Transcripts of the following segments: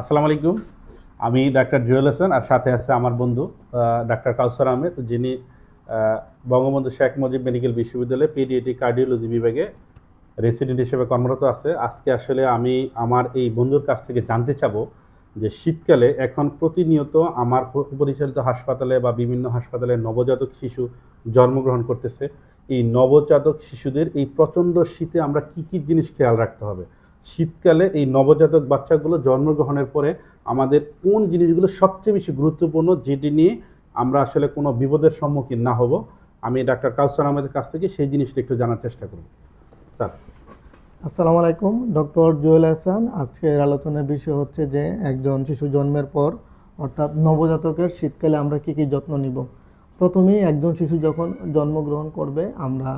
আসসালামু আলাইকুম। আমি ডাক্তার জুয়েল হাসান, আর সাথে আছে আমার বন্ধু ডাক্তার কাউসার আহমেদ, যিনি বঙ্গবন্ধু শেখ মুজিব মেডিকেল বিশ্ববিদ্যালয়ে পেডিয়াট্রিক কার্ডিওলজি বিভাগে রেসিডেন্ট হিসেবে কর্মরত আছে। আজকে আসলে আমি আমার এই বন্ধুর কাছ থেকে জানতে চাবো যে শীতকালে এখন প্রতিনিয়ত আমার পরিচালিত হাসপাতালে বা বিভিন্ন হাসপাতালে নবজাতক শিশু জন্মগ্রহণ করতেছে। এই নবজাতক শিশুদের এই প্রচণ্ড শীতে আমরা কি কি জিনিস খেয়াল রাখতে হবে? শীতকালে এই নবজাতক বাচ্চাগুলো জন্মগ্রহণের পরে আমাদের কোন জিনিসগুলো সবচেয়ে বেশি গুরুত্বপূর্ণ, যেটি নিয়ে আমরা আসলে কোনো বিপদের সম্মুখীন না হব? আমি ডাক্তার কাউসার আহমেদের কাছ থেকে সেই জিনিসটা একটু জানার চেষ্টা করব। স্যার। আসসালামু আলাইকুম, ডক্টর জুয়েল হাসান। আজকের আলোচনার বিষয় হচ্ছে যে একজন শিশু জন্মের পর অর্থাৎ নবজাতকের শীতকালে আমরা কি কি যত্ন নিব। প্রথমেই একজন শিশু যখন জন্মগ্রহণ করবে আমরা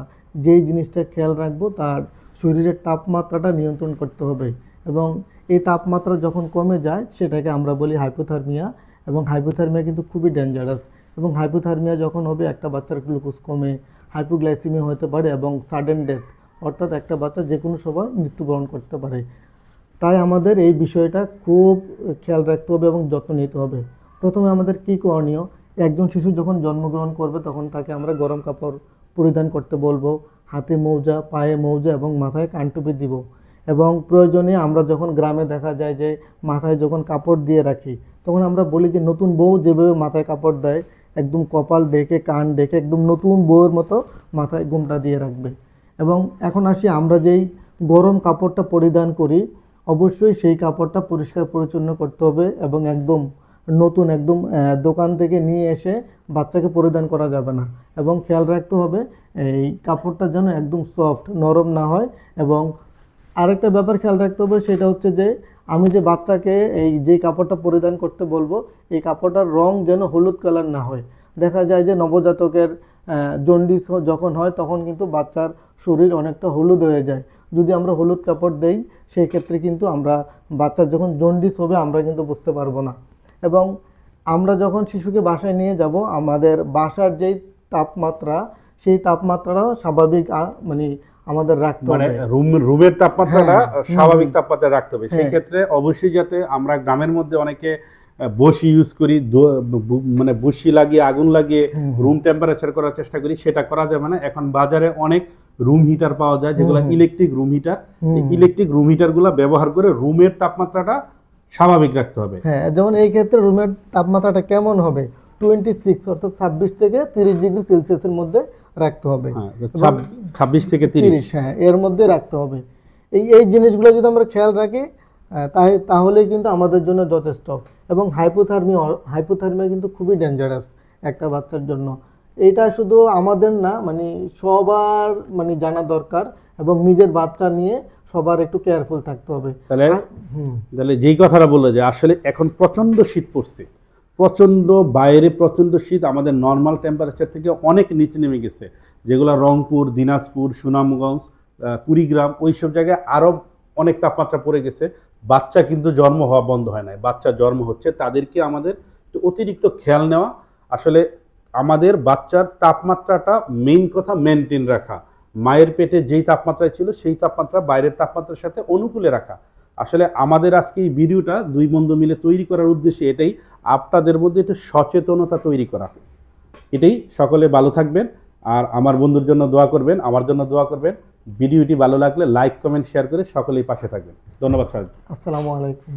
যেই জিনিসটা খেয়াল রাখবো তার শরীরের তাপমাত্রাটা নিয়ন্ত্রণ করতে হবে, এবং এই তাপমাত্রা যখন কমে যায় সেটাকে আমরা বলি হাইপোথার্মিয়া, এবং হাইপোথার্মিয়া কিন্তু খুবই ডেঞ্জারাস। এবং হাইপোথার্মিয়া যখন হবে একটা বাচ্চার গ্লুকোজ কমে, হাইপোগ্লাইসেমিয়া হতে পারে এবং সাডেন ডেথ, অর্থাৎ একটা বাচ্চা যে কোনো সময় মৃত্যুবরণ করতে পারে। তাই আমাদের এই বিষয়টা খুব খেয়াল রাখতে হবে এবং যত্ন নিতে হবে। প্রথমে আমাদের কী করণীয়, একজন শিশু যখন জন্মগ্রহণ করবে তখন তাকে আমরা গরম কাপড় পরিধান করতে বলবো, হাতে মৌজা, পায়ে মৌজা এবং মাথায় কানটুপি দিব। এবং প্রয়োজনে আমরা যখন গ্রামে দেখা যায় যে মাথায় যখন কাপড় দিয়ে রাখি, তখন আমরা বলি যে নতুন বউ যেভাবে মাথায় কাপড় দেয়, একদম কপাল ডেকে কান ডেকে একদম নতুন বউয়ের মতো মাথায় ঘোমটা দিয়ে রাখবে। এবং এখন আসি, আমরা যেই গরম কাপড়টা পরিধান করি অবশ্যই সেই কাপড়টা পরিষ্কার পরিচ্ছন্ন করতে হবে এবং একদম নতুন, একদম দোকান থেকে নিয়ে এসে বাচ্চাকে পরিধান করা যাবে না। এবং খেয়াল রাখতে হবে এই কাপড়টা যেন একদম সফট, নরম না হয়। এবং আরেকটা ব্যাপার খেয়াল রাখতে হবে, সেটা হচ্ছে যে আমি যে বাচ্চাকে এই যে কাপড়টা পরিধান করতে বলবো, এই কাপড়টার রং যেন হলুদ কালার না হয়। দেখা যায় যে নবজাতকের জন্ডিস যখন হয় তখন কিন্তু বাচ্চার শরীর অনেকটা হলুদ হয়ে যায়। যদি আমরা হলুদ কাপড় দেই সেই ক্ষেত্রে কিন্তু আমরা বাচ্চার যখন জন্ডিস হবে আমরা কিন্তু বুঝতে পারবো না। এবং আমরা যখন শিশুকে বাসায় নিয়ে যাব, আমাদের বাসার যেই তাপমাত্রা সেই তাপমাত্রাটাও স্বাভাবিক মানে আমাদের রাখতে হবে, রুমের তাপমাত্রাটা স্বাভাবিক তাপমাত্রায় রাখতে হবে। সেই ক্ষেত্রে অবশ্যই যাতে আমরা গ্রামের মধ্যে অনেকে বসি ইউজ করি, মানে বসি লাগিয়ে আগুন লাগিয়ে রুম টেম্পারেচার করার চেষ্টা করি, সেটা করা যাবে না। এখন বাজারে অনেক রুম হিটার পাওয়া যায় যেগুলো electric room heater. Electric room heater গুলা ব্যবহার করে রুমের তাপমাত্রাটা স্বাভাবিক রাখতে হবে। হ্যাঁ, যেমন এই ক্ষেত্রে রুমের তাপমাত্রাটা কেমন হবে, 26 অর্থাৎ 26 থেকে 30 ডিগ্রি সেলসিয়াসের মধ্যে রাখতে হবে। 26 থেকে 30, হ্যাঁ, এর মধ্যে রাখতে হবে। এই জিনিসগুলো যদি আমরা খেয়াল রাখি তাহলে কিন্তু আমাদের জন্য যথেষ্ট। এবং হাইপোথার্মিয়া কিন্তু খুবই ডেঞ্জারাস একটা বাচ্চার জন্য। এটা শুধু আমাদের না, মানে সবার মানে জানা দরকার, এবং নিজের বাচ্চা নিয়ে সবার একটু কেয়ারফুল থাকতে হবে। তাহলে যেই কথাটা বললো যে আসলে এখন প্রচন্ড শীত পড়ছে, প্রচন্ড বাইরে প্রচন্ড শীত, আমাদের নর্মাল টেম্পারেচার থেকে অনেক নিচে নেমে গেছে, যেগুলো রংপুর, দিনাজপুর, সুনামগঞ্জ, কুড়িগ্রাম, ওইসব জায়গায় আরও অনেক তাপমাত্রা পড়ে গেছে। বাচ্চা কিন্তু জন্ম হওয়া বন্ধ হয় নাই, বাচ্চা জন্ম হচ্ছে। তাদেরকে আমাদের অতিরিক্ত খেয়াল নেওয়া, আসলে আমাদের বাচ্চার তাপমাত্রাটা মেইন কথা মেনটেন রাখা, মায়ের পেটে যেই তাপমাত্রায় ছিল সেই তাপমাত্রা বাইরের তাপমাত্রার সাথে অনুকূলে রাখা। আসলে আমাদের আজকে এই ভিডিওটা দুই বন্ধু মিলে তৈরি করার উদ্দেশ্যে এটাই, আপনাদের মধ্যে একটু সচেতনতা তৈরি করা। এটাই। সকলে ভালো থাকবেন, আর আমার বন্ধুর জন্য দোয়া করবেন, আমার জন্য দোয়া করবেন। ভিডিওটি ভালো লাগলে লাইক, কমেন্ট, শেয়ার করে সকলেই পাশে থাকবেন। ধন্যবাদ। আসসালামু আলাইকুম।